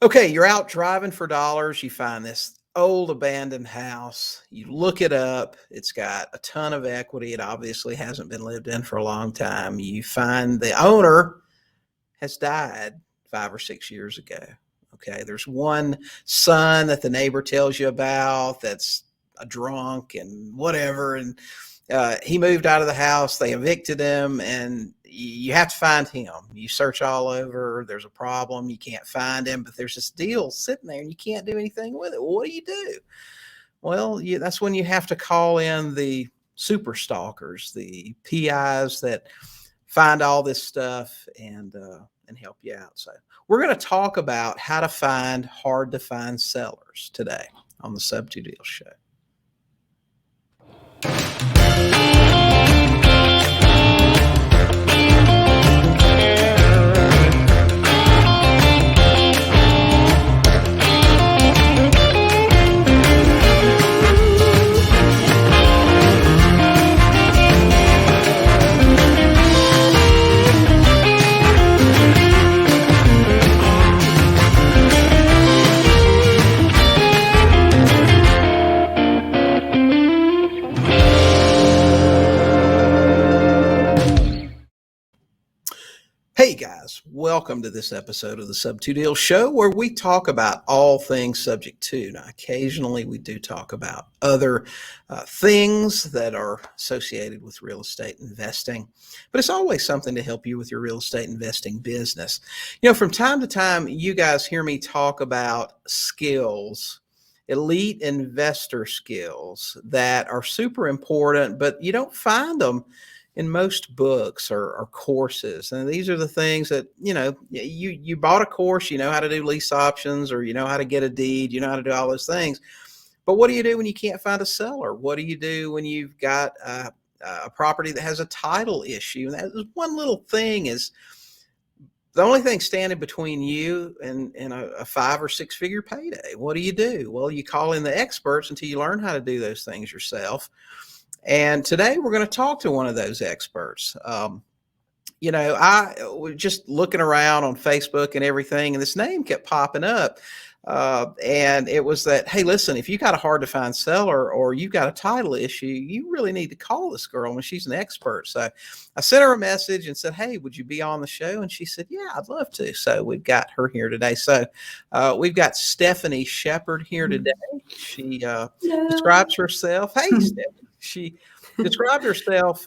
Okay, you're out driving for dollars. You find this old abandoned house. You look it up. It's got a ton of equity. It obviously hasn't been lived in for a long time. You find the owner has died 5 or 6 years ago. Okay, there's one son that the neighbor tells you about that's a drunk and whatever. And he moved out of the house. They evicted him, and you have to find him. You search all over. There's a problem. You can't find him, but there's this deal sitting there, and you can't do anything with it. Well, what do you do? Well, that's when you have to call in the super stalkers, the PIs that find all this stuff and help you out. So we're going to talk about how to find hard to find sellers today on the Sub2Deals Show. Hey guys, welcome to this episode of the Sub2Deals Show, where we talk about all things subject to. Now, occasionally we do talk about other things that are associated with real estate investing, but it's always something to help you with your real estate investing business. You know, from time to time, you guys hear me talk about skills, elite investor skills that are super important, but you don't find them in most books or courses. And these are the things that, you bought a course, you know how to do lease options, or you know how to get a deed, you know how to do all those things. But what do you do when you can't find a seller? What do you do when you've got a property that has a title issue? And that one little thing is the only thing standing between you and a 5 or 6 figure payday. What do you do? Well, you call in the experts until you learn how to do those things yourself. And today we're going to talk to one of those experts. I was just looking around on Facebook and everything, and this name kept popping up. And it was that, hey, listen, if you got a hard to find seller or you've got a title issue, you really need to call this girl, and she's an expert. So I sent her a message and said, hey, would you be on the show? And she said, yeah, I'd love to. So we've got her here today. So we've got Stephanie Shepard here today. She describes herself. Hey, Stephanie. She described herself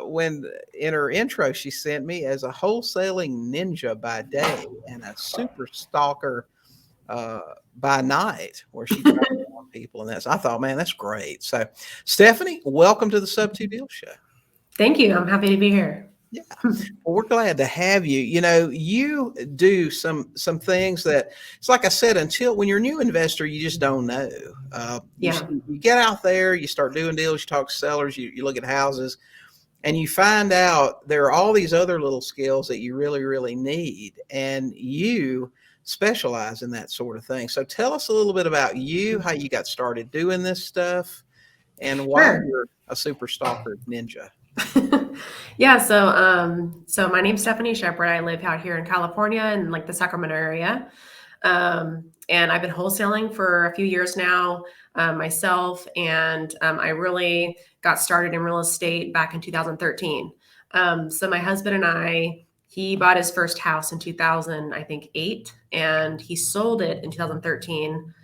when in her intro she sent me as a wholesaling ninja by day and a super stalker by night, where she tries on people. And I thought, man, that's great. So Stephanie, welcome to the Sub2Deals Show. Thank you. I'm happy to be here. Yeah. Well, we're glad to have you. You know, you do some things that it's like I said, when you're a new investor, you just don't know. You get out there, you start doing deals, you talk to sellers, you look at houses, and you find out there are all these other little skills that you really, really need. And you specialize in that sort of thing. So tell us a little bit about you, how you got started doing this stuff, and why you're a super stalker ninja. Yeah. So my name's Stephanie Shepard. I live out here in California in like the Sacramento area. And I've been wholesaling for a few years now, myself. And I really got started in real estate back in 2013. So my husband and he bought his first house in 2008, and he sold it in 2013.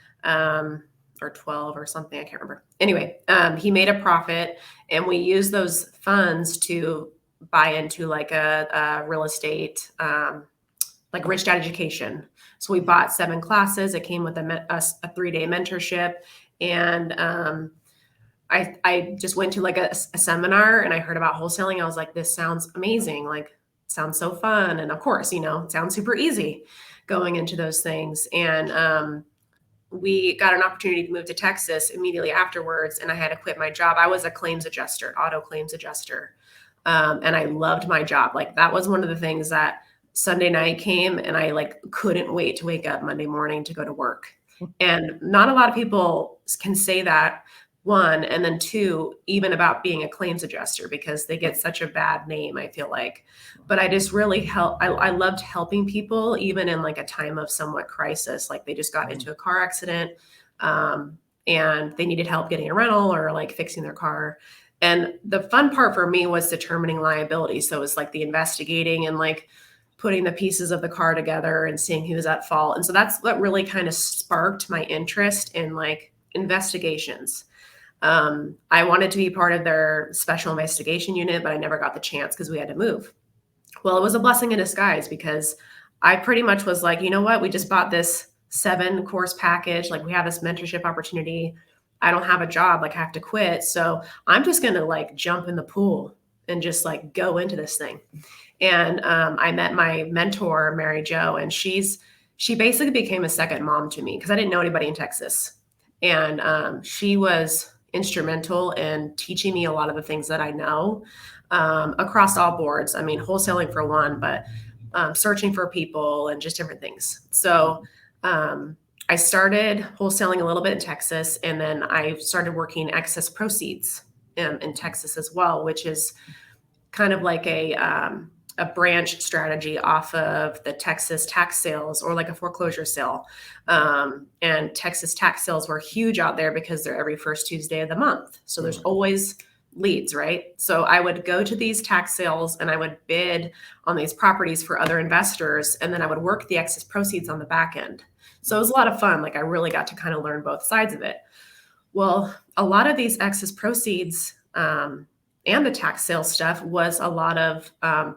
Or 12 or something. I can't remember. Anyway, he made a profit, and we used those funds to buy into like a real estate, like Rich Dad Education. So we bought 7 classes. It came with a 3-day mentorship. And I just went to like a seminar, and I heard about wholesaling. I was like, this sounds amazing. Like, sounds so fun. And of course, it sounds super easy going into those things. And we got an opportunity to move to Texas immediately afterwards, and I had to quit my job. I was a claims adjuster, auto claims adjuster. And I loved my job. Like, that was one of the things that Sunday night came, and I like couldn't wait to wake up Monday morning to go to work. And not a lot of people can say that, one, and then two, even about being a claims adjuster, because they get such a bad name, I feel like. But I just really I loved helping people, even in like a time of somewhat crisis, like they just got into a car accident, and they needed help getting a rental or like fixing their car. And the fun part for me was determining liability. So it was like the investigating and like putting the pieces of the car together and seeing who was at fault. And so that's what really kind of sparked my interest in like investigations. I wanted to be part of their special investigation unit, but I never got the chance because we had to move. Well, it was a blessing in disguise, because I pretty much was like, you know what? We just bought this 7-course package. Like, we have this mentorship opportunity. I don't have a job. Like, I have to quit. So I'm just going to like jump in the pool and just like go into this thing. And I met my mentor, Mary Jo, and she basically became a second mom to me, because I didn't know anybody in Texas. And she was instrumental in teaching me a lot of the things that I know, across all boards. I mean, wholesaling for one, but searching for people and just different things. So I started wholesaling a little bit in Texas, and then I started working excess proceeds in Texas as well, which is kind of like a branch strategy off of the Texas tax sales, or like a foreclosure sale. And Texas tax sales were huge out there because they're every first Tuesday of the month. So there's always leads, right? So I would go to these tax sales and I would bid on these properties for other investors. And then I would work the excess proceeds on the back end. So it was a lot of fun. Like, I really got to kind of learn both sides of it. Well, a lot of these excess proceeds, and the tax sales stuff was a lot of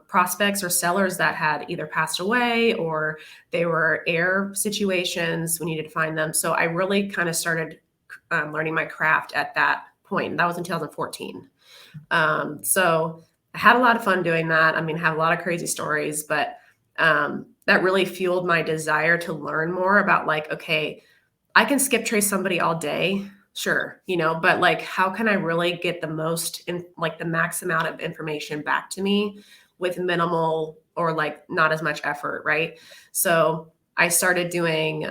prospects or sellers that had either passed away, or they were heir situations. We needed to find them. So I really kind of started learning my craft at that point. That was in 2014. So I had a lot of fun doing that. I mean, had a lot of crazy stories, but that really fueled my desire to learn more about, like, okay, I can skip trace somebody all day. Sure. But like, how can I really get the most like the max amount of information back to me with minimal, or like not as much effort. Right. So I started doing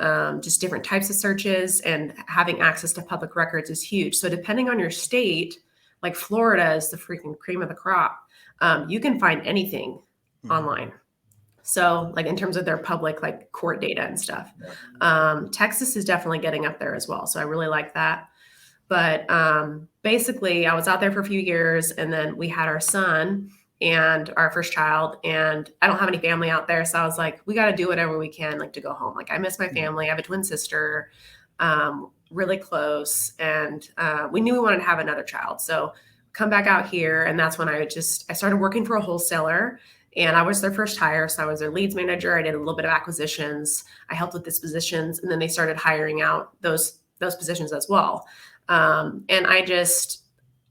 just different types of searches, and having access to public records is huge. So depending on your state, like Florida is the freaking cream of the crop. You can find anything online. So like in terms of their public, like court data and stuff. Texas is definitely getting up there as well. So I really like that. But basically, I was out there for a few years, and then we had our son and our first child, and I don't have any family out there. So I was like, we got to do whatever we can, like, to go home. Like, I miss my family. I have a twin sister, really close. And we knew we wanted to have another child. So come back out here. And that's when I started working for a wholesaler, and I was their first hire. So I was their leads manager. I did a little bit of acquisitions. I helped with dispositions, and then they started hiring out those positions as well. And I just,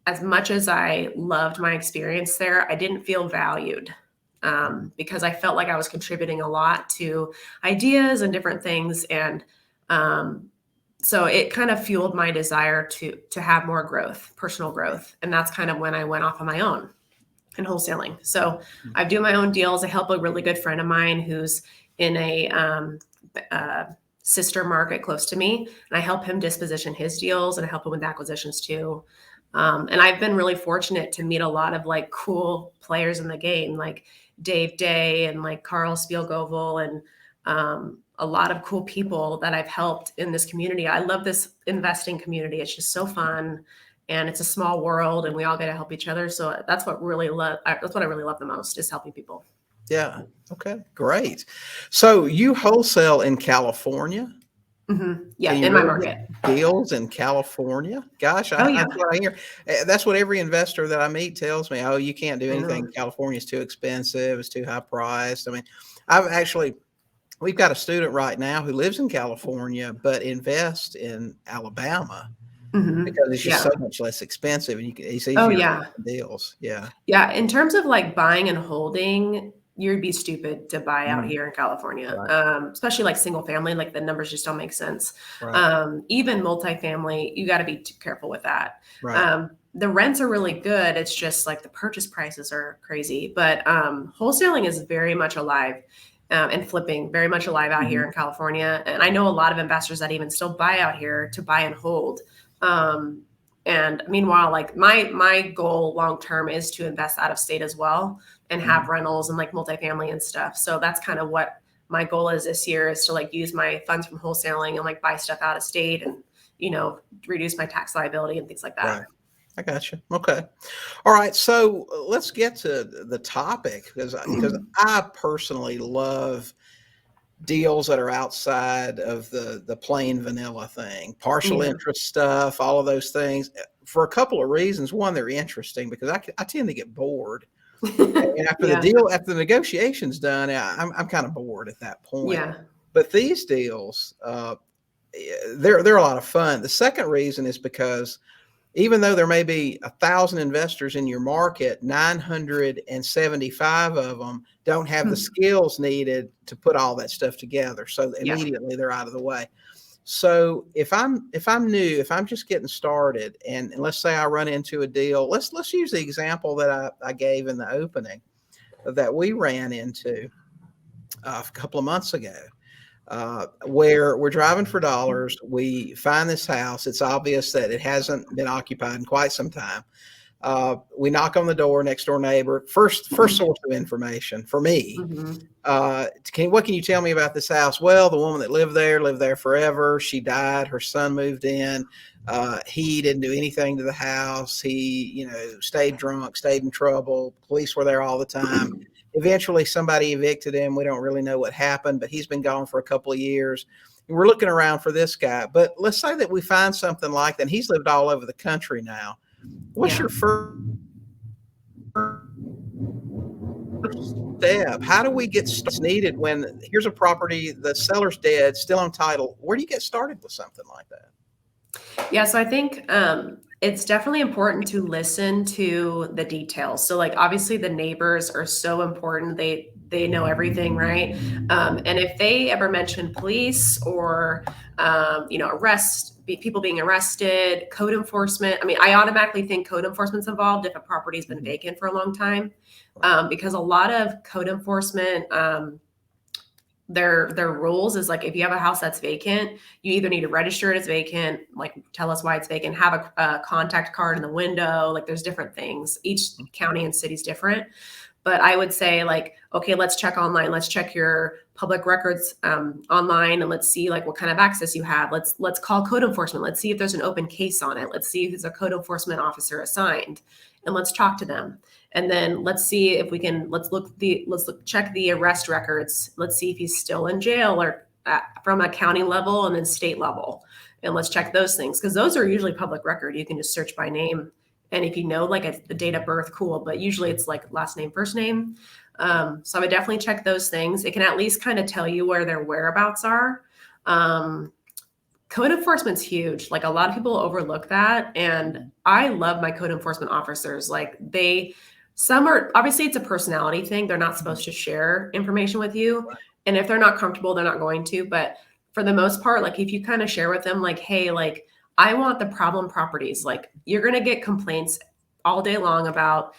as much as I loved my experience there, I didn't feel valued, because I felt like I was contributing a lot to ideas and different things. And so it kind of fueled my desire to have more growth, personal growth. And that's kind of when I went off on my own in wholesaling. So I do my own deals. I help a really good friend of mine who's in a sister market close to me, and I help him disposition his deals, and I help him with acquisitions too. And I've been really fortunate to meet a lot of like cool players in the game, like Dave Day and like Carl Spielgovel, and a lot of cool people that I've helped in this community. I love this investing community. It's just so fun, and it's a small world, and we all get to help each other. So that's what I really love the most, is helping people. Yeah. Okay. Great. So you wholesale in California? Mm-hmm. Yeah, And you in my really market. get deals in California? Gosh, Oh, yeah. that's what I hear. That's what every investor that I meet tells me. Oh, you can't do I anything. know. California's too expensive. It's too high priced. I mean, we've got a student right now who lives in California, but invests in Alabama because it's just so much less expensive, and it's easier to get deals. Yeah. Yeah. In terms of like buying and holding, you'd be stupid to buy out here in California, Right. Especially like single family. Like, the numbers just don't make sense. Right. Even multifamily, you got to be too careful with that. Right. The rents are really good. It's just like the purchase prices are crazy. But wholesaling is very much alive, and flipping very much alive out here in California. And I know a lot of investors that even still buy out here to buy and hold. And meanwhile, like my goal long term is to invest out of state as well and have rentals and like multifamily and stuff. So that's kind of what my goal is this year, is to like use my funds from wholesaling and like buy stuff out of state and, reduce my tax liability and things like that. Right. I got you. Okay. All right. So let's get to the topic, because I personally love deals that are outside of the plain vanilla thing, partial interest stuff, all of those things, for a couple of reasons. One, they're interesting because I tend to get bored. And after the negotiation's done, I'm kind of bored at that point. Yeah. But these deals, they're a lot of fun. The second reason is because even though there may be 1,000 investors in your market, 975 of them don't have the skills needed to put all that stuff together. So immediately they're out of the way. So if I'm new, if I'm just getting started, and let's say I run into a deal, let's use the example that I gave in the opening that we ran into a couple of months ago. Where we're driving for dollars. We find this house. It's obvious that it hasn't been occupied in quite some time. We knock on the door, next door neighbor. First source of information for me. What can you tell me about this house? Well, the woman that lived there forever. She died. Her son moved in. He didn't do anything to the house. He, stayed drunk, stayed in trouble. Police were there all the time. Eventually, somebody evicted him. We don't really know what happened, but he's been gone for a couple of years. We're looking around for this guy. But let's say that we find something like that. He's lived all over the country now. What's your first step? How do we get needed when here's a property, the seller's dead, still on title? Where do you get started with something like that? Yeah, so I think it's definitely important to listen to the details. So like obviously the neighbors are so important. They know everything, right? And if they ever mention police or people being arrested, code enforcement. I mean, I automatically think code enforcement's involved if a property's been vacant for a long time, because a lot of code enforcement their rules is like, if you have a house that's vacant, you either need to register it as vacant, like tell us why it's vacant, have a contact card in the window. Like there's different things. Each county and city is different. But I would say like, okay, let's check online. Let's check your public records online, and let's see like what kind of access you have. Let's call code enforcement. Let's see if there's an open case on it. Let's see who's a code enforcement officer assigned, and let's talk to them. And then let's see if we can, check the arrest records. Let's see if he's still in jail or from a county level and then state level. And let's check those things, because those are usually public record. You can just search by name. And if you know like the date of birth, cool. But usually it's like last name, first name. So I would definitely check those things. It can at least kind of tell you where their whereabouts are. Code enforcement's huge. Like a lot of people overlook that. And I love my code enforcement officers. Like some are, obviously it's a personality thing. They're not supposed to share information with you. And if they're not comfortable, they're not going to. But for the most part, like if you kind of share with them, like, hey, like I want the problem properties. Like you're going to get complaints all day long about,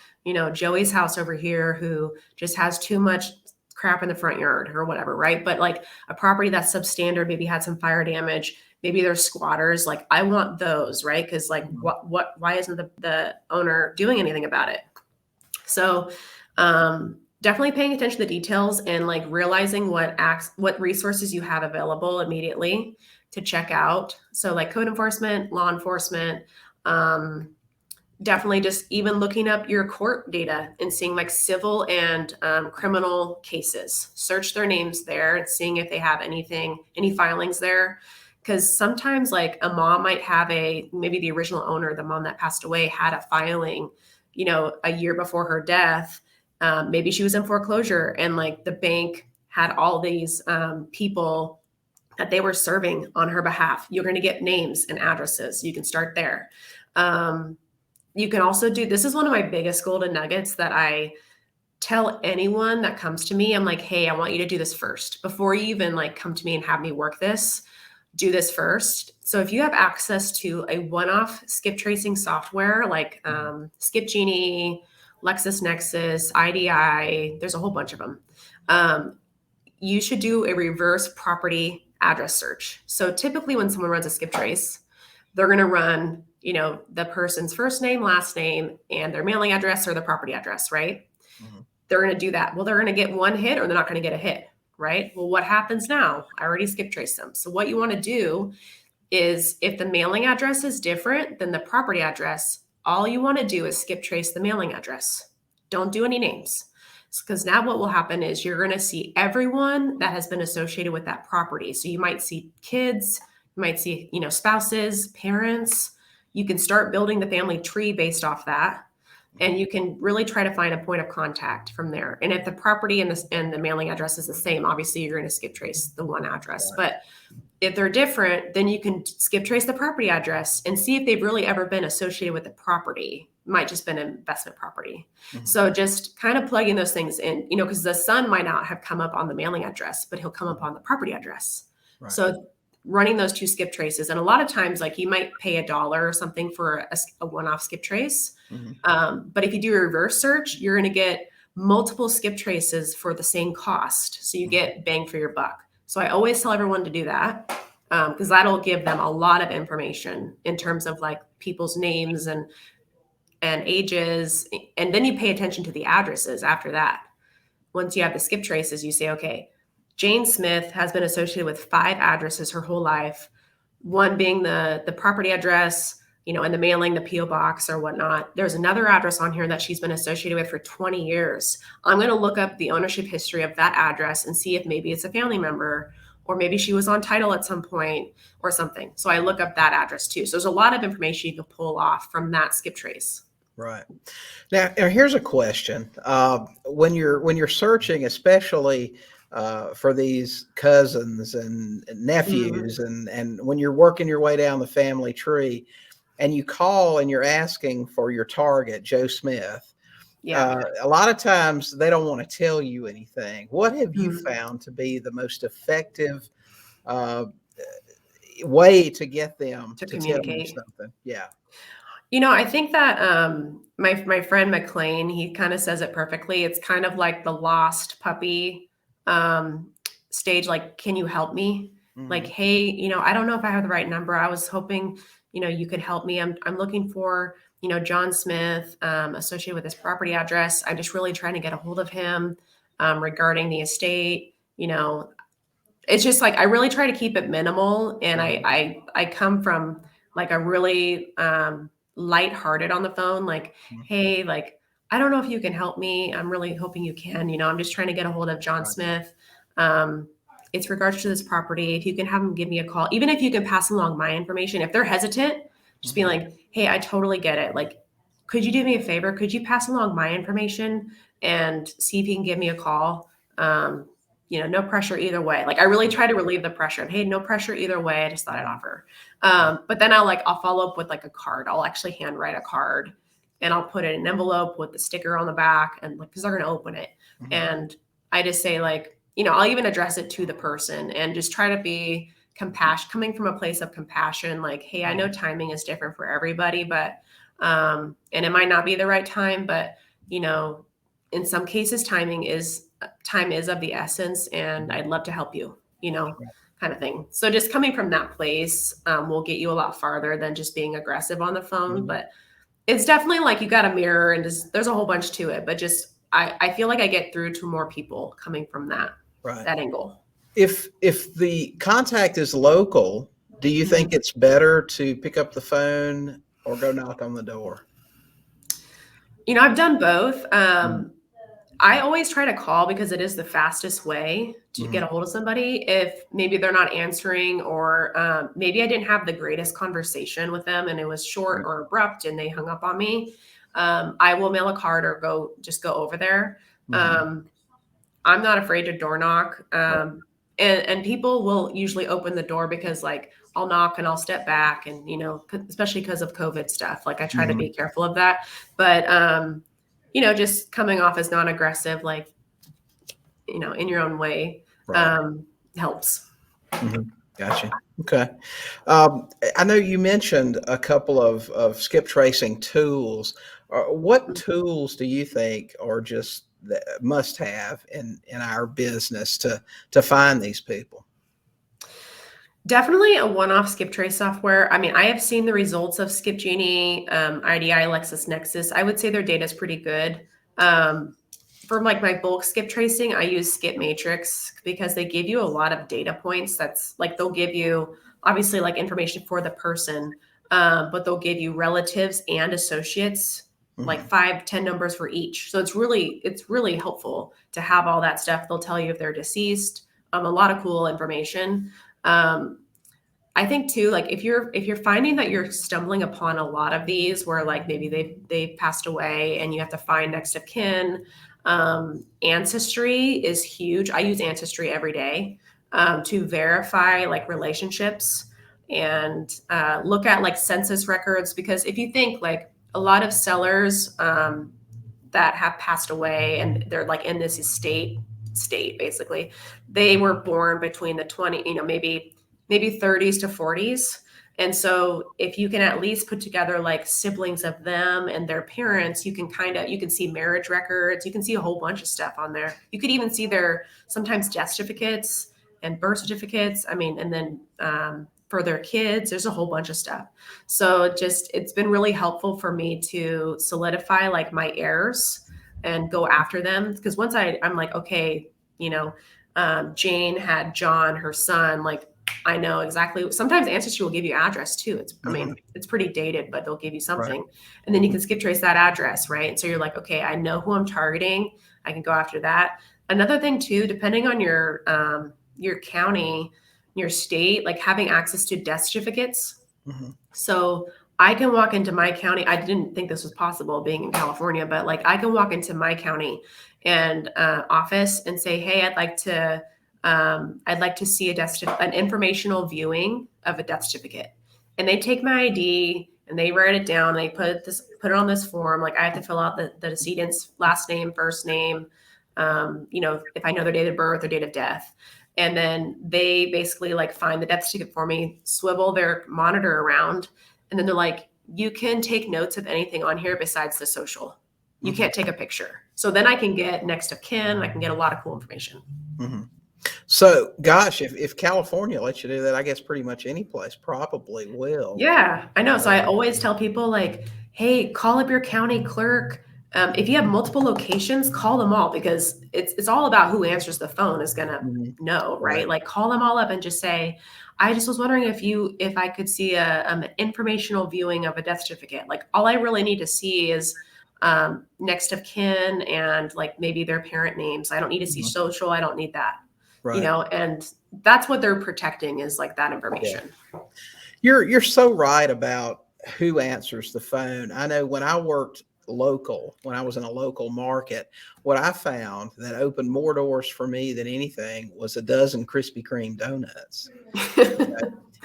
Joey's house over here who just has too much crap in the front yard or whatever. Right. But like a property that's substandard, maybe had some fire damage, maybe there's squatters. Like I want those, right? Because like why isn't the owner doing anything about it? So definitely paying attention to the details and like realizing what resources you have available immediately to check out. So like code enforcement, law enforcement, definitely just even looking up your court data and seeing like civil and criminal cases, search their names there and seeing if they have any filings there. Because sometimes like a mom might have maybe the original owner, the mom that passed away, had a filing, a year before her death. Maybe she was in foreclosure and like the bank had all these people that they were serving on her behalf. You're going to get names and addresses. You can start there. You can also this is one of my biggest golden nuggets that I tell anyone that comes to me. I'm like, hey, I want you to do this first. Before you even like come to me and have me work this, do this first. So if you have access to a one-off skip tracing software like Skip Genie, LexisNexis, IDI, there's a whole bunch of them. You should do a reverse property address search. So typically when someone runs a skip trace, they're going to run, the person's first name, last name, and their mailing address or their property address, right? Mm-hmm. They're going to do that. Well, they're going to get one hit or they're not going to get a hit, right? Well, what happens now? I already skip traced them. So what you want to do is if the mailing address is different than the property address, all you want to do is skip trace the mailing address. Don't do any names. Because now what will happen is you're going to see everyone that has been associated with that property. So you might see kids, you might see, spouses, parents. You can start building the family tree based off that. And you can really try to find a point of contact from there. And if the property and the mailing address is the same, obviously you're going to skip trace the one address. Right. But if they're different, then you can skip trace the property address and see if they've really ever been associated with the property. It might just been an investment property. Mm-hmm. So just kind of plugging those things in, because the son might not have come up on the mailing address, but he'll come up on the property address. Right. So running those two skip traces. And a lot of times, like you might pay $1 or something for a one-off skip trace. Mm-hmm. But if you do a reverse search, you're going to get multiple skip traces for the same cost. So you get bang for your buck. So I always tell everyone to do that because that'll give them a lot of information in terms of like people's names and ages. And then you pay attention to the addresses after that. Once you have the skip traces, you say, okay, Jane Smith has been associated with 5 addresses her whole life, one being the property address, and the mailing, the P.O. box or whatnot. There's another address on here that she's been associated with for 20 years. I'm going to look up the ownership history of that address and see if maybe it's a family member or maybe she was on title at some point or something. So I look up that address too. So there's a lot of information you can pull off from that skip trace. Right. Now here's a question. When you're searching, especially for these cousins and nephews, mm-hmm. and when you're working your way down the family tree, and you call and you're asking for your target, Joe Smith, a lot of times they don't want to tell you anything. What have you mm-hmm. found to be the most effective way to get them to communicate? Tell you something? Yeah. I think that my friend McLean, he kind of says it perfectly. It's kind of like the lost puppy stage. Like, can you help me? Mm-hmm. Like, hey, I don't know if I have the right number. I was hoping, you could help me. I'm looking for, John Smith associated with this property address. I'm just really trying to get a hold of him regarding the estate. It's just like I really try to keep it minimal, and mm-hmm. I come from like a really lighthearted on the phone, like, mm-hmm. hey, like, I don't know if you can help me. I'm really hoping you can. I'm just trying to get a hold of John Smith. It's regards to this property. If you can have them give me a call, even if you can pass along my information, if they're hesitant, just mm-hmm. be like, hey, I totally get it. Like, could you do me a favor? Could you pass along my information and see if you can give me a call? No pressure either way. Like I really try to relieve the pressure. Hey, no pressure either way. I just thought I'd offer. But then I'll follow up with like a card. I'll actually handwrite a card and I'll put it in an envelope with the sticker on the back and like, cause they're going to open it. Mm-hmm. And I just say like, I'll even address it to the person and just try to be compassion, coming from a place of compassion. Like, hey, I know timing is different for everybody, but, and it might not be the right time, but in some cases, time is of the essence and I'd love to help you, kind of thing. So just coming from that place will get you a lot farther than just being aggressive on the phone. Mm-hmm. But it's definitely like you got a mirror and there's a whole bunch to it, but just, I feel like I get through to more people coming from that angle. If the contact is local, do you think it's better to pick up the phone or go knock on the door? I've done both. I always try to call because it is the fastest way to get a hold of somebody. If maybe they're not answering or maybe I didn't have the greatest conversation with them and it was short or abrupt and they hung up on me, I will mail a card or go over there. I'm not afraid to door knock. And people will usually open the door because like I'll knock and I'll step back and, especially because of COVID stuff, like I try to be careful of that, but, just coming off as non-aggressive, like, in your own way, helps. Mm-hmm. Gotcha. Okay. I know you mentioned a couple of skip tracing tools. What tools do you think are just must have in our business to find these people? Definitely a one-off skip trace software. I mean, I have seen the results of Skip Genie, IDI, LexisNexis. I would say their data is pretty good. Um, for like my bulk skip tracing, I use Skip Matrix because they give you a lot of data points. That's like they'll give you obviously like information for the person, but they'll give you relatives and associates, like Mhm. 5, 10 numbers for each. So it's really helpful to have all that stuff. They'll tell you if they're deceased. A lot of cool information. Um, I think too, like if you're finding that you're stumbling upon a lot of these where like maybe they've passed away and you have to find next of kin, ancestry is huge. I use ancestry every day to verify like relationships and look at like census records because if you think like a lot of sellers that have passed away and they're like in this state basically they were born between the 20 maybe 30s to 40s. And so if you can at least put together like siblings of them and their parents, you can see marriage records, you can see a whole bunch of stuff on there. You could even see their sometimes death certificates and birth certificates. I mean, and then for their kids, there's a whole bunch of stuff. So it's been really helpful for me to solidify like my heirs and go after them. Because once I'm like, okay, you know, Jane had John, her son, like I know exactly. Sometimes Ancestry will give you address too. I Mhm. mean, it's pretty dated, but they'll give you Right. something. And then you can skip trace that address, right? And so you're like, okay, I know who I'm targeting. I can go after that. Another thing too, depending on your county, your state, like having access to death certificates. Mhm. So I can walk into my county. I didn't think this was possible being in California, but like I can walk into my county and office and say, "Hey, I'd like to see an informational viewing of a death certificate." And they take my ID and they write it down. They put it on this form. Like I have to fill out the decedent's last name, first name, if I know their date of birth or date of death. And then they basically like find the death certificate for me, swivel their monitor around, and then they're like, you can take notes of anything on here besides the social. You Mhm. can't take a picture. So then I can get next of kin. I can get a lot of cool information. Mhm. So, gosh, if California lets you do that, I guess pretty much any place probably will. Yeah, I know. So I always tell people like, hey, call up your county clerk. If you have multiple locations, call them all because it's all about who answers the phone is gonna Mhm. know, Right. right? Like call them all up and just say, I just was wondering if I could see an informational viewing of a death certificate. Like all I really need to see is next of kin and like maybe their parent names. I don't need to see Mhm. social. I don't need that, Right. and that's what they're protecting is like that Yeah. information. You're so right about who answers the phone. I know when I worked local, when I was in a local market, what I found that opened more doors for me than anything was a dozen Krispy Kreme donuts.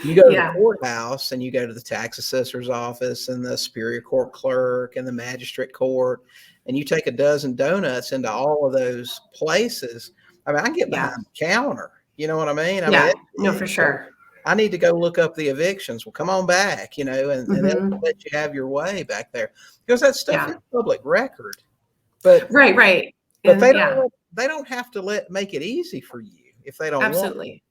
You go to the Yeah. courthouse and you go to the tax assessor's office and the superior court clerk and the magistrate court, and you take a dozen donuts into all of those places. I mean, I can get Yeah. behind the counter. You know what I mean? I mean, Yeah. No, for sure. I need to go look up the evictions. Well, come on back, and they'll Hmm. let you have your way back there because that stuff is Yeah. public record. But Right. Right. but And yeah, they don't have to make it easy for you if they don't want. absolutely.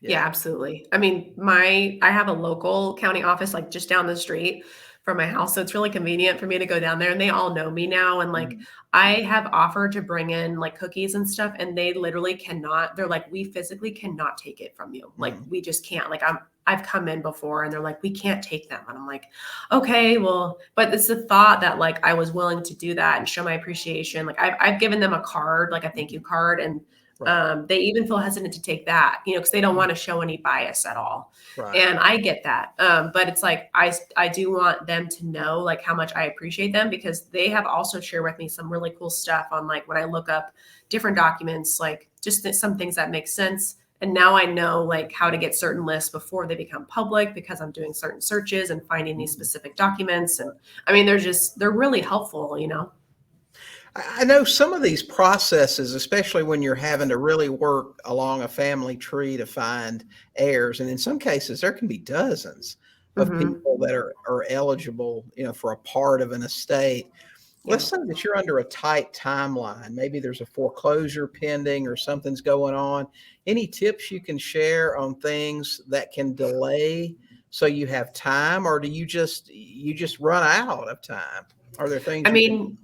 Yeah, Yeah. absolutely. I mean, I have a local county office like just down the street from my house, so it's really convenient for me to go down there and they all know me now and like Mhm. I have offered to bring in like cookies and stuff and they literally cannot. They're like we physically cannot take it from you. Like Mhm. we just can't. Like I've come in before and they're like we can't take them and I'm like okay, well, but it's the thought that like I was willing to do that and show my appreciation. Like I've given them a card, like a thank you card and Right. they even feel hesitant to take that, because they don't want to show any bias at all. Right. And I get that. But it's like, I do want them to know like how much I appreciate them because they have also shared with me some really cool stuff on like when I look up different documents, like just some things that make sense. And now I know like how to get certain lists before they become public because I'm doing certain searches and finding these Mhm. specific documents. And I mean, they're really helpful. I know some of these processes, especially when you're having to really work along a family tree to find heirs, and in some cases there can be dozens of Hmm. people that are eligible, for a part of an estate. let's Yeah. say that you're under a tight timeline. Maybe there's a foreclosure pending or something's going on. Any tips you can share on things that can delay so you have time, or do you just run out of time? Are there I things you can? mean,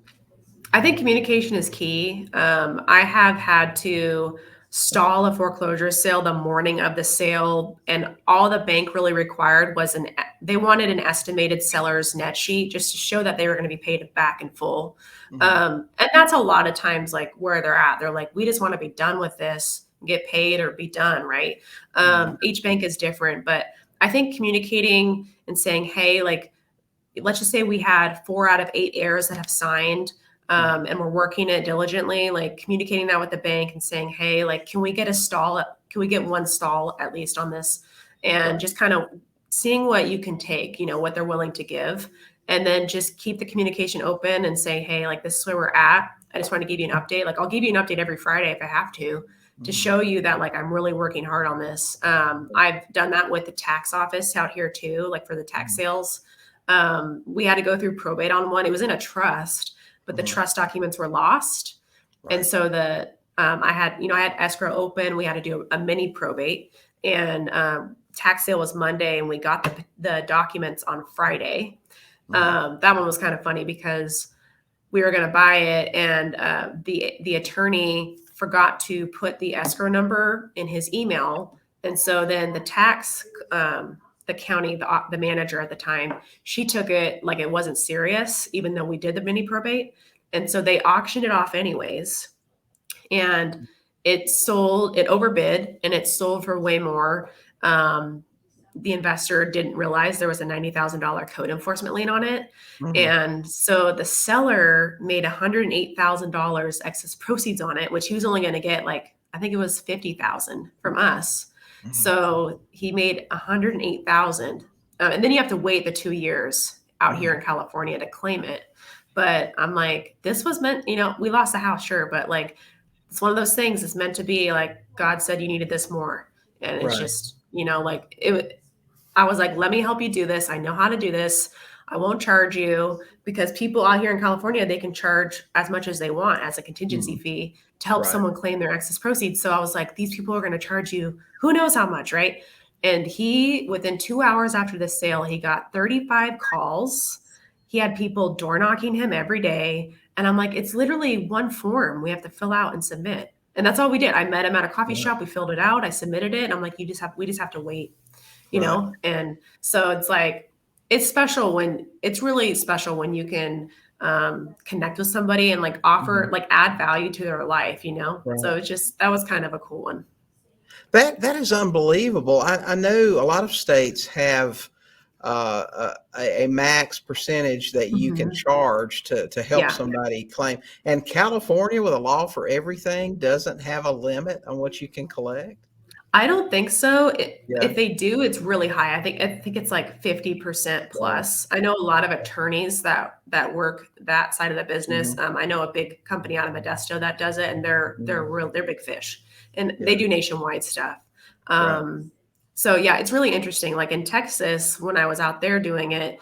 I think communication is key. I have had to stall a foreclosure sale the morning of the sale, and all the bank really required was they wanted an estimated seller's net sheet just to show that they were going to be paid back in full. Mhm. And that's a lot of times like where they're at. They're like, we just want to be done with this, get paid or be done, right? Right. Each bank is different, but I think communicating and saying, hey, like, let's just say we had 4 out of 8 heirs that have signed, and we're working it diligently, like communicating that with the bank and saying, hey, like, can we get one stall at least on this? And Right. just kind of seeing what you can take, what they're willing to give. And then just keep the communication open and say, hey, like, this is where we're at. I just want to give you an update. Like, I'll give you an update every Friday if I have to show you that, like, I'm really working hard on this. I've done that with the tax office out here too, like for the tax sales. We had to go through probate on one. It was in a trust, but the Mhm. trust documents were lost. And Right. so I had escrow open. We had to do a mini probate, and tax sale was Monday, and we got the documents on Friday. Mhm. That one was kind of funny because we were going to buy it, and the attorney forgot to put the escrow number in his email, and so then the county, the manager at the time, she took it like it wasn't serious, even though we did the mini probate, and so they auctioned it off anyways, and it overbid, and it sold for way more. The investor didn't realize there was a $90,000 code enforcement lien on it. Mhm. And so the seller made $108,000 excess proceeds on it, which he was only going to get, like, I think it was 50,000 from us. Mhm. So he made 108,000. And then you have to wait the 2 years out here Mhm. in California to claim it. But I'm like, this was meant, we lost the house, sure, but like, it's one of those things. It's meant to be, like, God said you needed this more. And it's Right. just, like I was like, let me help you do this. I know how to do this. I won't charge you, because people out here in California, they can charge as much as they want as a contingency Mhm. fee to help Right. someone claim their excess proceeds. So I was like, these people are going to charge you who knows how much, right? And within 2 hours after the sale, he got 35 calls. He had people door knocking him every day. And I'm like, it's literally one form we have to fill out and submit. And that's all we did. I met him at a coffee Right. shop. We filled it out. I submitted it. And I'm like, we just have to wait, Right. And so it's like, it's really special when you can connect with somebody and like offer, Mhm. like, add value to their life. So Right. that was kind of a cool one. That is unbelievable. I know a lot of states have a max percentage that you can Mhm. charge to help Yeah. somebody claim. And California, with a law for everything, doesn't have a limit on what you can collect. I don't think so. Yeah. If they do, it's really high. I think it's like 50% Right. plus. I know a lot of attorneys that work that side of the business. Mhm. I know a big company out of Modesto that does it, and Mhm. they're big fish, and they Yeah. do nationwide stuff. Right. So yeah, it's really interesting. Like in Texas, when I was out there doing it,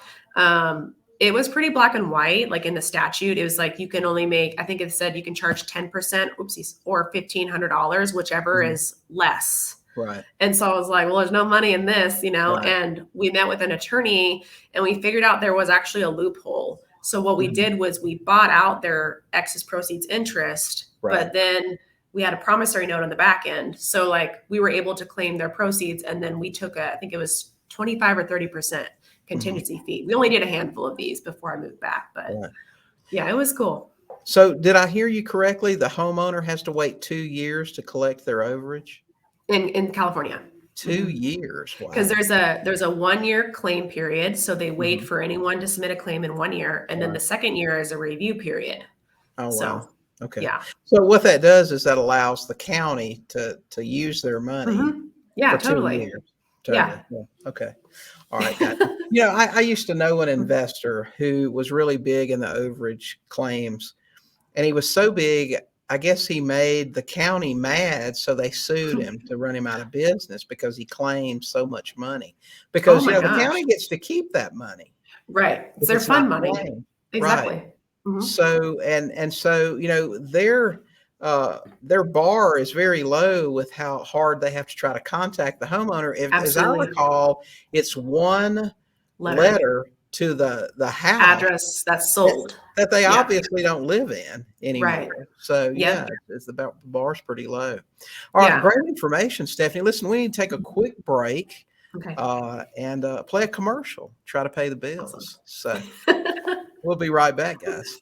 it was pretty black and white. Like in the statute, it was like you can only make. I think it said you can charge 10%, oopsies, or $1,500, whichever Mhm. is less. Right. And so I was like, well, there's no money in this. Right. And we met with an attorney, and we figured out there was actually a loophole. So what we Mhm. did was we bought out their excess proceeds interest, Right. but then we had a promissory note on the back end. So like we were able to claim their proceeds, and then we took I think it was 25 or 30% Mhm. contingency fee. We only did a handful of these before I moved back, but Right. yeah, it was cool. So did I hear you correctly? The homeowner has to wait 2 years to collect their overage? In California. 2 years. Because Wow. there's a 1 year claim period. So they wait Mhm. for anyone to submit a claim in 1 year. And then the Right. second year is a review period. Oh, wow. So Okay. yeah. So what that does is that allows the county to use their money Yeah, for 2 totally. years. Yeah. Totally. Yeah. Okay. All right. Gotcha. I used to know an investor who was really big in the overage claims, and he was so big, I guess he made the county mad, so they sued him to run him out of business because he claimed so much money. Oh Because, my the gosh. county gets to keep that money Right. It's if their it's not fun money. claimed. Right. Exactly. Mhm. So their bar is very low with how hard they have to try to contact the homeowner. If, as I Absolutely. recall, it's one Letter, letter to the house address that's that, sold. that they Yeah. obviously don't live in Right. anymore. So Yep. yeah, it's the bar's pretty low. All right, Yeah. great information, Stephanie. Listen, we need to take a quick break Okay. and play a commercial, try to pay the Awesome. bills. So we'll be right back, guys.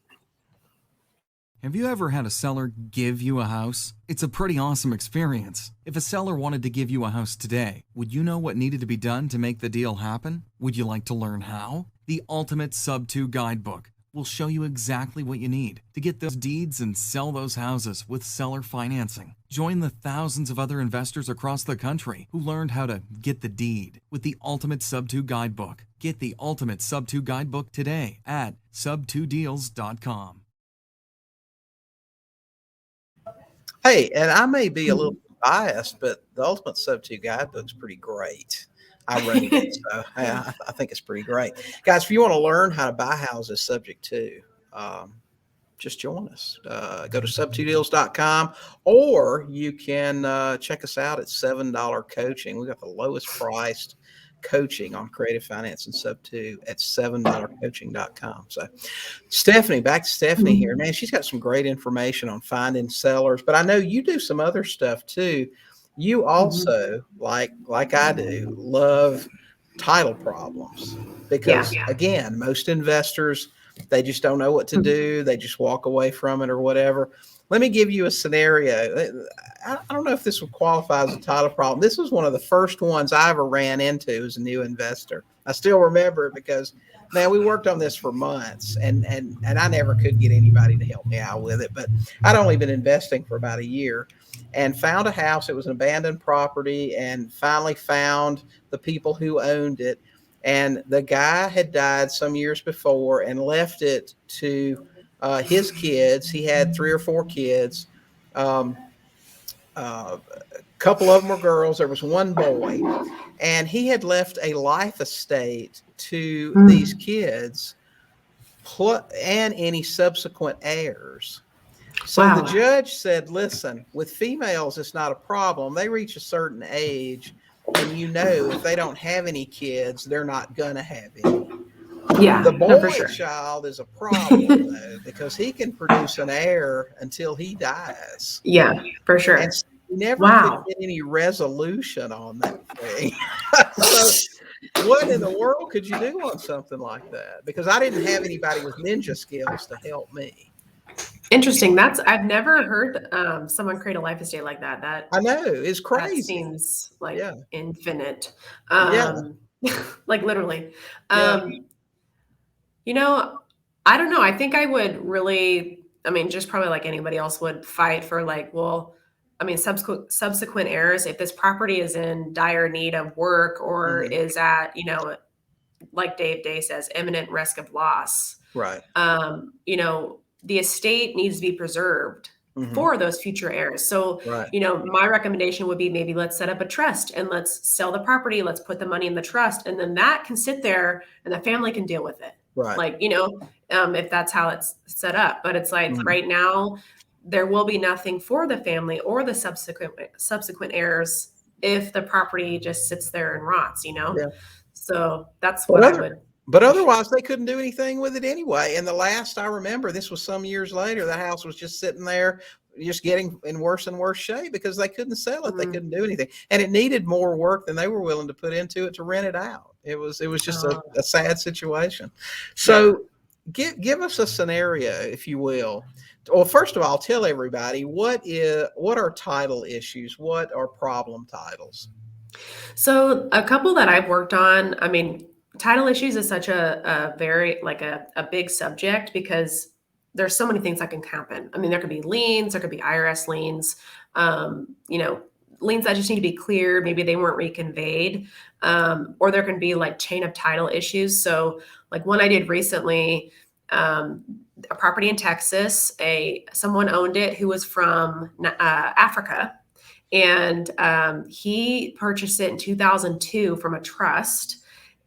Have you ever had a seller give you a house? It's a pretty awesome experience. If a seller wanted to give you a house today, would you know what needed to be done to make the deal happen? Would you like to learn how? The Ultimate Sub2 Guidebook will show you exactly what you need to get those deeds and sell those houses with seller financing. Join the thousands of other investors across the country who learned how to get the deed with the Ultimate Sub2 Guidebook. Get the Ultimate Sub2 Guidebook today at sub2deals.com. Hey, and I may be a little biased, but the Ultimate Sub2 Guidebook's pretty great. I wrote it, so I think it's pretty great. Guys, if you want to learn how to buy houses subject to, just join us. Go to sub2deals.com, or you can check us out at $7 coaching. We got the lowest priced coaching on creative finance and Sub2 at $7coaching.com. So Stephanie, back to Stephanie here. Man, she's got some great information on finding sellers, but I know you do some other stuff too. You also, like I do, love title problems because again, most investors, they just don't know what to do. They just walk away from it or whatever. Let me give you a scenario. I don't know if this would qualify as a title problem. This was one of the first ones I ever ran into as a new investor. I still remember it because, man, we worked on this for months and I never could get anybody to help me out with it. But I'd only been investing for about a year and found a house. It was an abandoned property and finally found the people who owned it. And the guy had died some years before and left it to his kids. He had 3 or 4 kids. A couple of them were girls. There was one boy, and he had left a life estate to these kids and any subsequent heirs. So the judge said, listen, with females, it's not a problem. They reach a certain age, and if they don't have any kids, they're not going to have any. Yeah, The boy for sure. child is a problem, though, because he can produce an heir until he dies. Yeah, for sure. And so we never could get any resolution on that thing. So what in the world could you do on something like that? Because I didn't have anybody with ninja skills to help me. Interesting. I've never heard someone create a life estate like that. That I know, it's crazy. That seems like infinite. Yeah. Like literally. I don't know. I think I would really, just probably like anybody else would fight for subsequent heirs. If this property is in dire need of work or is at, like Dave Day says, imminent risk of loss. Right. The estate needs to be preserved for those future heirs. So, my recommendation would be maybe let's set up a trust and let's sell the property. Let's put the money in the trust, and then that can sit there and the family can deal with it. Right. If that's how it's set up. But it's like right now, there will be nothing for the family or the subsequent heirs if the property just sits there and rots, Yeah. So that's what I would. But otherwise, they couldn't do anything with it anyway. And the last I remember, this was some years later, the house was just sitting there, just getting in worse and worse shape because they couldn't sell it. They couldn't do anything. And it needed more work than they were willing to put into it to rent it out. It was just a sad situation. So give us a scenario, if you will. Well, first of all, tell everybody what are title issues? What are problem titles? So a couple that I've worked on, title issues is such a very a big subject because there's so many things that can happen. There could be liens, there could be IRS liens, liens that just need to be cleared. Maybe they weren't reconveyed, or there can be like chain of title issues. So like one I did recently, a property in Texas, someone owned it who was from Africa. And he purchased it in 2002 from a trust.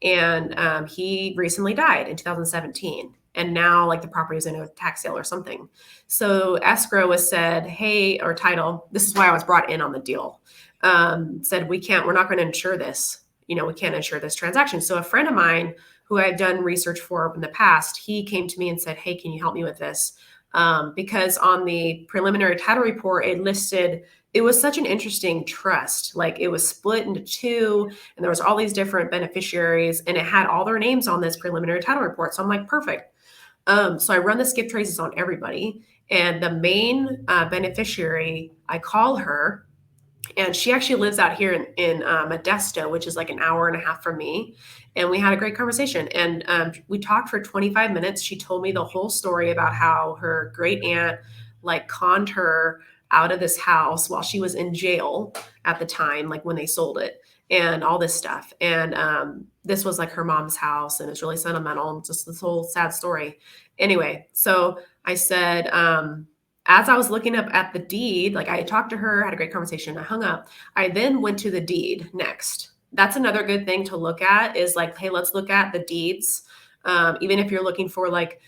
And he recently died in 2017. And now like the property is in a tax sale or something. So escrow was said, hey, or title, this is why I was brought in on the deal, said, we're not going to insure this. We can't insure this transaction. So a friend of mine who I've done research for in the past, he came to me and said, hey, can you help me with this? Because on the preliminary title report, it was such an interesting trust. Like it was split into two and there was all these different beneficiaries and it had all their names on this preliminary title report. So I'm like, perfect. So I run the skip traces on everybody, and the main beneficiary, I call her, and she actually lives out here in Modesto, which is like an hour and a half from me. And we had a great conversation, and we talked for 25 minutes. She told me the whole story about how her great aunt like conned her out of this house while she was in jail at the time, like when they sold it, and all this stuff. And this was like her mom's house, and it's really sentimental, and just this whole sad story. Anyway, so I said, as I was looking up at the deed, like I talked to her, had a great conversation, I hung up. I then went to the deed next. That's another good thing to look at is like, hey, let's look at the deeds. Even if you're looking for like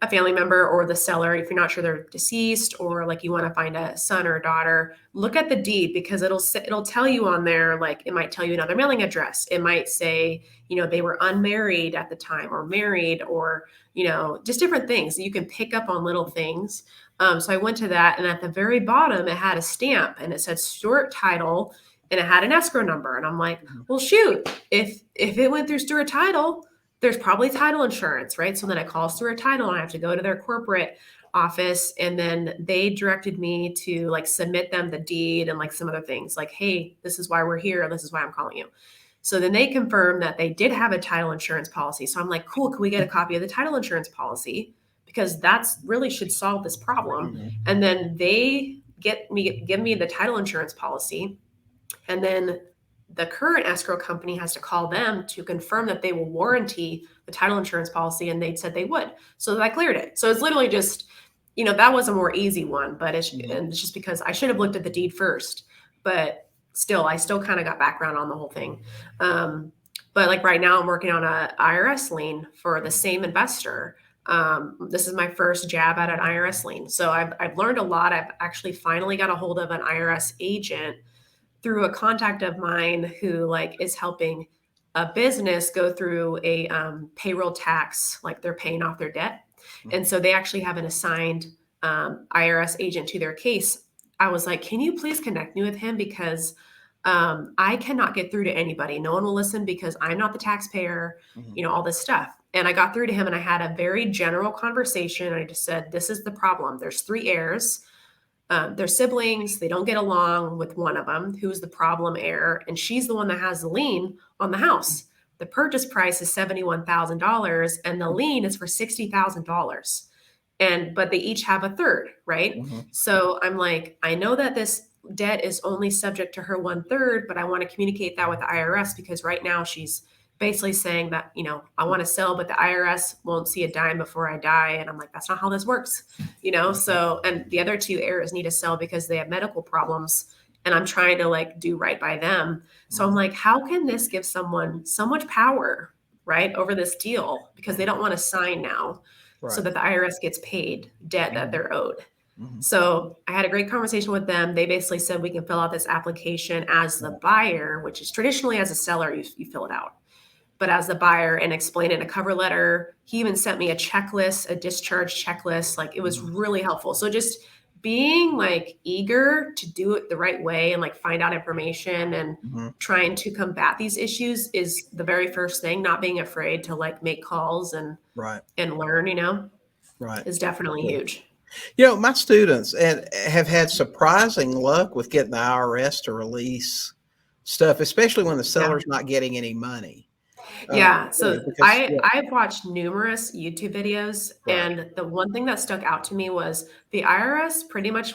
a family member or the seller, if you're not sure they're deceased, or like you want to find a son or a daughter, look at the deed, because it'll tell you on there, like it might tell you another mailing address. It might say, they were unmarried at the time or married, or, just different things. You can pick up on little things. So I went to that, and at the very bottom, it had a stamp and it said Stewart Title, and it had an escrow number. And I'm like, well, shoot, if it went through Stewart Title, there's probably title insurance, right? So then I call Stewart Title and I have to go to their corporate office, and then they directed me to like submit them the deed and like some other things like, hey, this is why we're here. This is why I'm calling you. So then they confirmed that they did have a title insurance policy. So I'm like, cool, can we get a copy of the title insurance policy? Because that's really should solve this problem. Mm-hmm. And then they give me the title insurance policy. And then the current escrow company has to call them to confirm that they will warranty the title insurance policy. And they said they would. So I cleared it. So it's literally just, that was a more easy one, but it's just because I should have looked at the deed first, but I still kind of got background on the whole thing. But like right now I'm working on a IRS lien for the same investor. This is my first jab at an IRS lien. So I've learned a lot. I've actually finally got a hold of an IRS agent through a contact of mine who like is helping a business go through a payroll tax, like they're paying off their debt. Mm-hmm. And so they actually have an assigned IRS agent to their case. I was like, can you please connect me with him? Because I cannot get through to anybody. No one will listen because I'm not the taxpayer, all this stuff. And I got through to him and I had a very general conversation. I just said, this is the problem. There's 3 heirs. They're siblings. They don't get along with one of them, who's the problem heir. And she's the one that has the lien on the house. The purchase price is $71,000 and the lien is for $60,000. But they each have a third, right? Mm-hmm. So I'm like, I know that this debt is only subject to her 1/3, but I want to communicate that with the IRS because right now she's basically saying that, I want to sell, but the IRS won't see a dime before I die. And I'm like, that's not how this works, So, and the other 2 heirs need to sell because they have medical problems and I'm trying to like do right by them. So I'm like, how can this give someone so much power, right, over this deal because they don't want to sign now so that the IRS gets paid debt that they're owed. Mm-hmm. So I had a great conversation with them. They basically said we can fill out this application as the buyer, which is traditionally as a seller, you fill it out. But as the buyer and explain it in a cover letter. He even sent me a checklist, a discharge checklist. Like it was really helpful. So just being like eager to do it the right way and like find out information and trying to combat these issues is the very first thing. Not being afraid to like make calls and learn, is definitely huge. My students have had surprising luck with getting the IRS to release stuff, especially when the seller's not getting any money. So I've watched numerous YouTube videos, and the one thing that stuck out to me was the IRS pretty much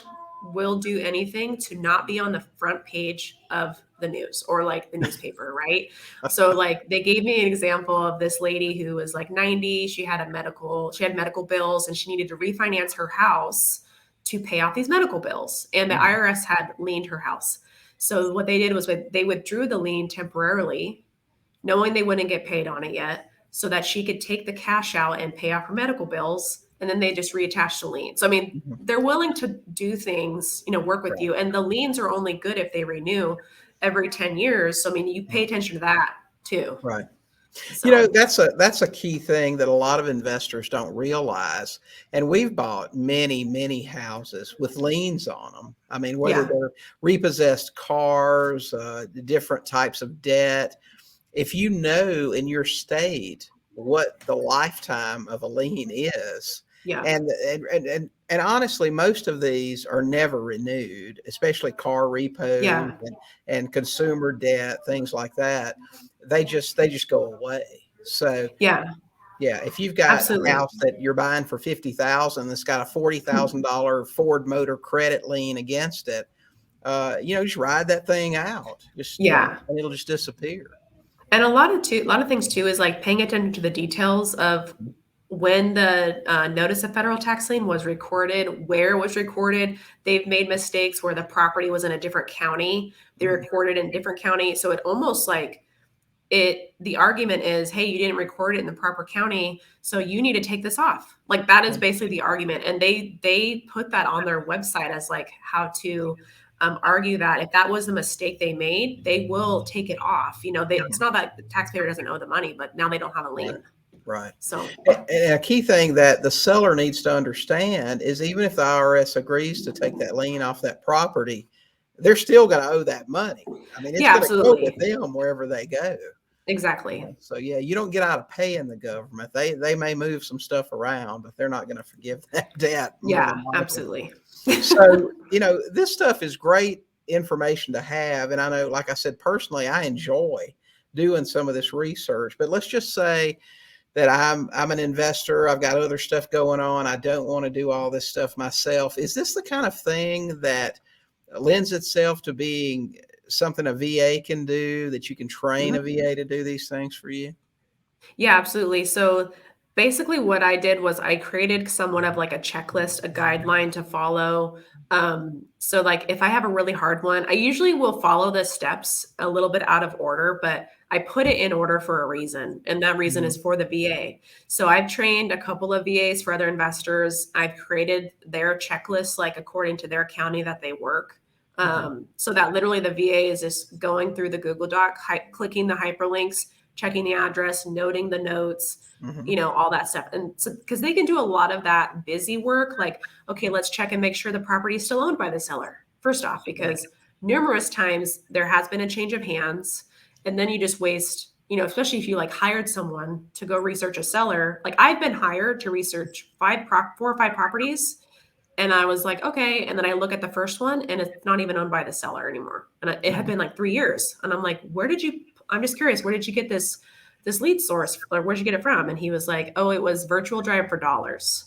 will do anything to not be on the front page of the news or like the newspaper, right? So like they gave me an example of this lady who was like 90. She had medical bills and she needed to refinance her house to pay off these medical bills. And the IRS had liened her house. So what they did was they withdrew the lien temporarily, knowing they wouldn't get paid on it yet. so that she could take the cash out and pay off her medical bills. And then they just reattach the lien. So, I mean, they're willing to do things, work with you. And the liens are only good if they renew every 10 years. So, I mean, you pay attention to that too. Right. So, That's a key thing that a lot of investors don't realize. And we've bought many houses with liens on them. I mean, whether Yeah. they're repossessed cars, different types of debt. If you know in your state what the lifetime of a lien is, yeah. and honestly, most of these are never renewed, especially car repos Yeah. and consumer debt, things like that. They just go away. So Yeah. yeah, if you've got a Absolutely. house that you're buying for 50,000 that's got a $40,000 Ford Motor credit lien against it, just ride that thing out. Yeah. And it'll just disappear. And a lot of things too is like paying attention to the details of when the notice of federal tax lien was recorded, where it was recorded. They've made mistakes where the property was in a different county. They recorded in a different county. So it almost like the argument is, hey, you didn't record it in the proper county, so you need to take this off. Like that is basically the argument. And they put that on their website as like how to argue that if that was a mistake they made, they will take it off. It's not that the taxpayer doesn't owe the money, but now they don't have a lien. Right. So, and a key thing that the seller needs to understand is even if the IRS agrees to take that lien off that property, they're still going to owe that money. I mean, it's going to go absolutely. with them wherever they go. Exactly. So yeah, you don't get out of paying the government. They may move some stuff around, but they're not going to forgive that debt. Yeah, absolutely. So, this stuff is great information to have. And I know, like I said, personally, I enjoy doing some of this research, but let's just say that I'm an investor. I've got other stuff going on. I don't want to do all this stuff myself. Is this the kind of thing that lends itself to being something a VA can do, that you can train a VA to do these things for you? Yeah, absolutely. So basically what I did was I created somewhat of like a checklist, a guideline to follow. So like if I have a really hard one, I usually will follow the steps a little bit out of order, but I put it in order for a reason. And that reason is for the VA. So I've trained a couple of VAs for other investors. I've created their checklist, like according to their county that they work. So that literally the VA is just going through the Google Doc, clicking the hyperlinks, checking the address, noting the notes, all that stuff. And so, because they can do a lot of that busy work, like, okay, let's check and make sure the property is still owned by the seller, first off, because numerous times there has been a change of hands. And then you just waste, especially if you like hired someone to go research a seller. Like I've been hired to research 4 or 5 properties. And I was like, okay. And then I look at the first one and it's not even owned by the seller anymore. And it had been like 3 years. And I'm like, I'm just curious, where did you get this lead source? Or where'd you get it from? And he was like, oh, it was Virtual Drive for dollars.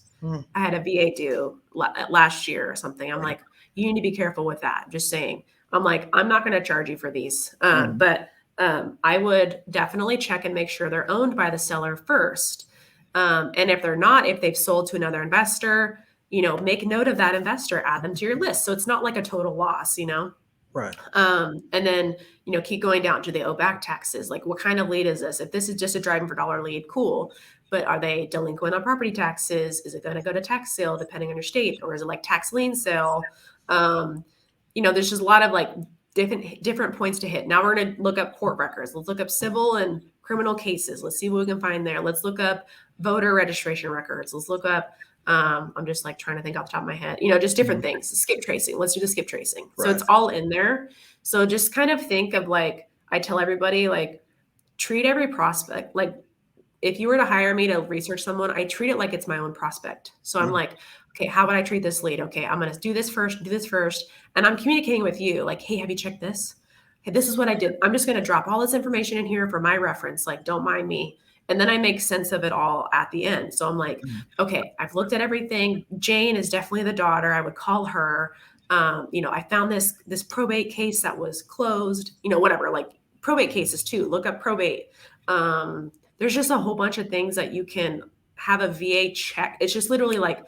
I had a VA do last year or something. I'm like, you need to be careful with that. Just saying. I'm like, I'm not going to charge you for these. But I would definitely check and make sure they're owned by the seller first. And if they're not, if they've sold to another investor, make note of that investor, add them to your list. So it's not like a total loss, Right. And then, keep going down. Do they owe back taxes? Like what kind of lead is this? If this is just a driving for dollar lead, cool. But are they delinquent on property taxes? Is it going to go to tax sale depending on your state? Or is it like tax lien sale? There's just a lot of like different points to hit. Now we're going to look up court records. Let's look up civil and criminal cases. Let's see what we can find there. Let's look up voter registration records. Let's look up I'm just like trying to think off the top of my head, just different things. Skip tracing. Let's do the skip tracing. So it's all in there. So just kind of think of like, I tell everybody, like treat every prospect. Like if you were to hire me to research someone, I treat it like it's my own prospect. So I'm like, okay, how would I treat this lead? Okay, I'm going to do this first. And I'm communicating with you like, hey, have you checked this? Hey, this is what I did. I'm just going to drop all this information in here for my reference. Like, don't mind me. And then I make sense of it all at the end. So I'm like, okay, I've looked at everything. Jane is definitely the daughter. I would call her. I found this probate case that was closed, whatever, like probate cases too. Look up probate. There's just a whole bunch of things that you can have a VA check. It's just literally like,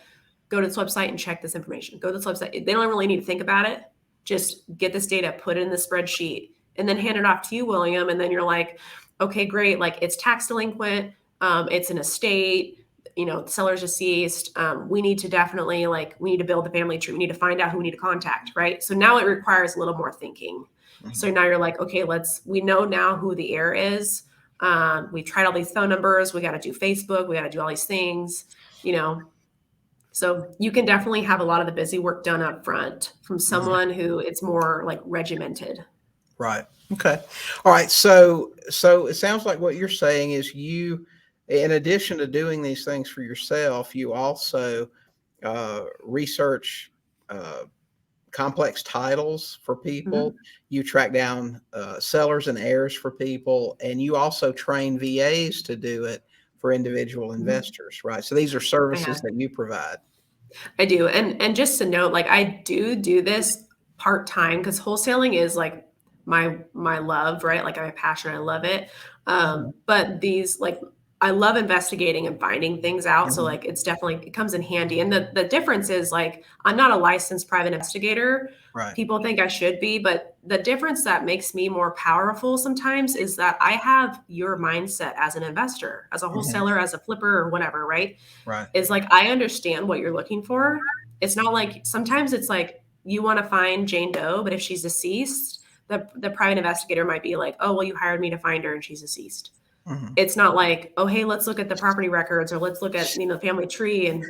go to this website and check this information. Go to this website. They don't really need to think about it. Just get this data, put it in the spreadsheet, and then hand it off to you, William. And then you're like, okay, great. Like it's tax delinquent. it's an estate, the seller's deceased. We need to definitely we need to build the family tree. We need to find out who we need to contact, right? So now it requires a little more thinking. So now you're like, okay, we know now who the heir is. We've tried all these phone numbers. We got to do Facebook. We got to do all these things, So you can definitely have a lot of the busy work done up front from someone who it's more regimented. Right. Okay. All right. So it sounds like what you're saying is you, in addition to doing these things for yourself, you also research complex titles for people. You track down sellers and heirs for people, and you also train VAs to do it for individual investors, right? So these are services that you provide. I do. And just to note, I do this part-time because wholesaling is my love, right? I'm a passion. I love it. But these I love investigating and finding things out. So it's definitely, it comes in handy. And the difference is I'm not a licensed private investigator. Right. People think I should be, but the difference that makes me more powerful sometimes is that I have your mindset as an investor, as a wholesaler, as a flipper or whatever, right? Right. Is I understand what you're looking for. It's not sometimes it's you want to find Jane Doe, but if she's deceased, the private investigator might be oh, well, you hired me to find her and she's deceased. It's not oh, hey, let's look at the property records or let's look at, the family tree and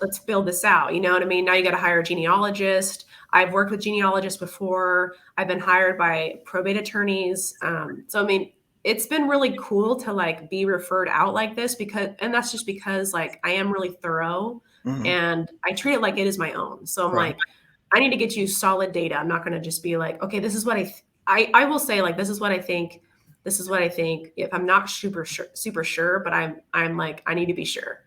let's build this out. You know what I mean? Now you got to hire a genealogist. I've worked with genealogists before. I've been hired by probate attorneys. So, I mean, it's been really cool to be referred out like this and that's just because I am really thorough and I treat it like it is my own. So I'm I need to get you solid data. I'm not going to just be okay, this is what I will say, this is what I think. This is what I think. If I'm not super sure, but I'm I need to be sure,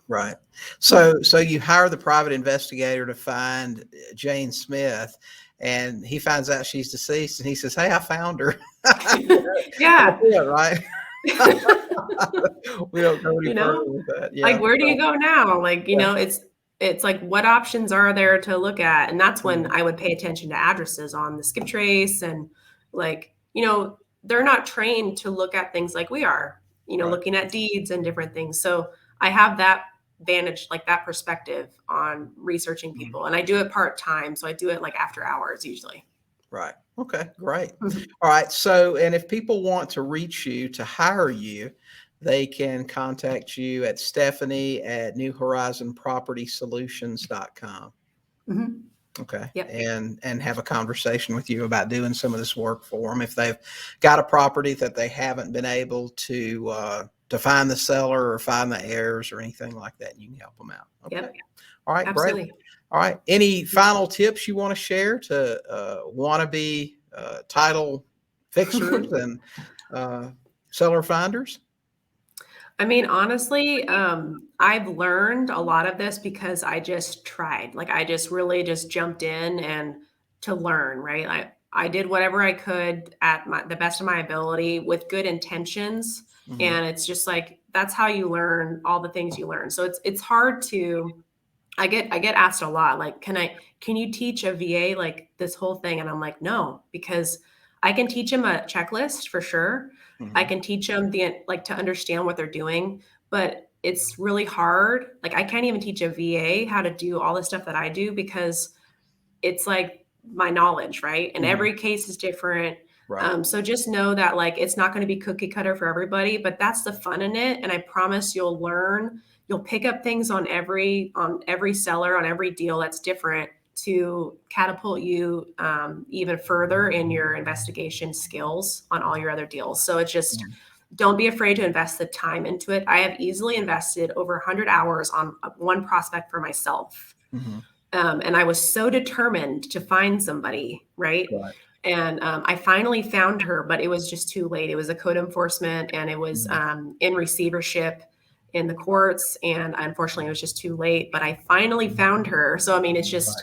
Right. So you hire the private investigator to find Jane Smith, and he finds out she's deceased, and he says, "Hey, I found her." Yeah. Right. We don't go any further with that. Yeah. Where do you go now? It's what options are there to look at? And that's when I would pay attention to addresses on the skip trace and they're not trained to look at things like we are, looking at deeds and different things. So I have that vantage, that perspective on researching people. And I do it part-time. So I do it after hours usually. Right. Okay, great. All right. So, and if people want to reach you to hire you, they can contact you at Stephanie@NewHorizonPropertySolutions.com. Okay. Yep. And have a conversation with you about doing some of this work for them. If they've got a property that they haven't been able to find the seller or find the heirs or anything like that, you can help them out. Okay. Yep. All right. Absolutely. Great. All right. Any final tips you want to share to wannabe title fixers and seller finders? I mean, honestly, I've learned a lot of this because I just tried. I just really just jumped in and to learn, right? I did whatever I could at the best of my ability with good intentions. And it's just that's how you learn all the things you learn. So it's hard to, I get asked a lot, can you teach a VA this whole thing? And I'm no, because I can teach them a checklist for sure. I can teach them to understand what they're doing, but it's really hard. I can't even teach a VA how to do all the stuff that I do because it's my knowledge, right? And every case is different. Right. So just know that it's not going to be cookie cutter for everybody, but that's the fun in it. And I promise you'll learn, you'll pick up things on every seller, on every deal that's different to catapult you even further in your investigation skills on all your other deals. So it's just, don't be afraid to invest the time into it. I have easily invested over 100 hours on one prospect for myself. And I was so determined to find somebody, right? And I finally found her, but it was just too late. It was a code enforcement and it was in receivership in the courts. And unfortunately, it was just too late, but I finally found her. So, I mean, it's just,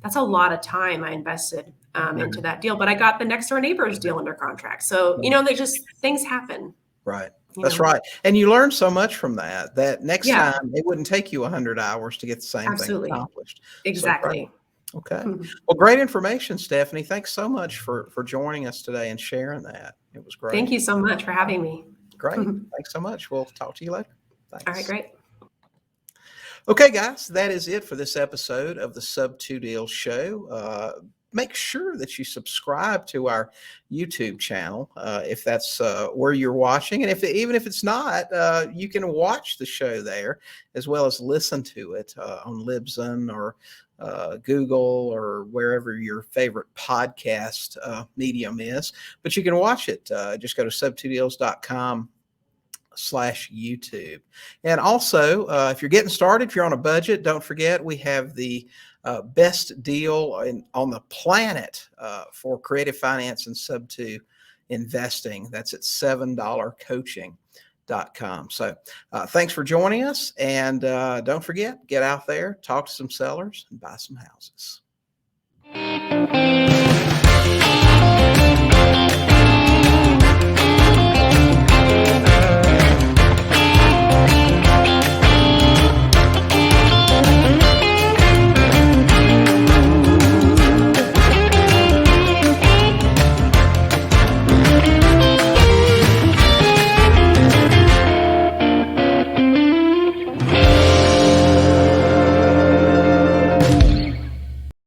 that's a lot of time I invested into that deal, but I got the next door neighbor's deal under contract. So, they just, things happen. Right. That's right. And you learn so much from that next time it wouldn't take you 100 hours to get the same thing accomplished. Exactly. So, okay. Well, great information, Stephanie. Thanks so much for joining us today and sharing that. It was great. Thank you so much for having me. Great. Thanks so much. We'll talk to you later. Thanks. All right, great. Okay, guys, that is it for this episode of the Sub2Deals Show. Make sure that you subscribe to our YouTube channel if that's where you're watching. And even if it's not, you can watch the show there as well as listen to it on Libsyn or Google or wherever your favorite podcast medium is. But you can watch it. Just go to sub2deals.com/YouTube. And also, if you're getting started, if you're on a budget, don't forget we have the best deal on the planet for creative finance and Sub2 investing. That's at $7coaching.com. So thanks for joining us. And don't forget, get out there, talk to some sellers, and buy some houses.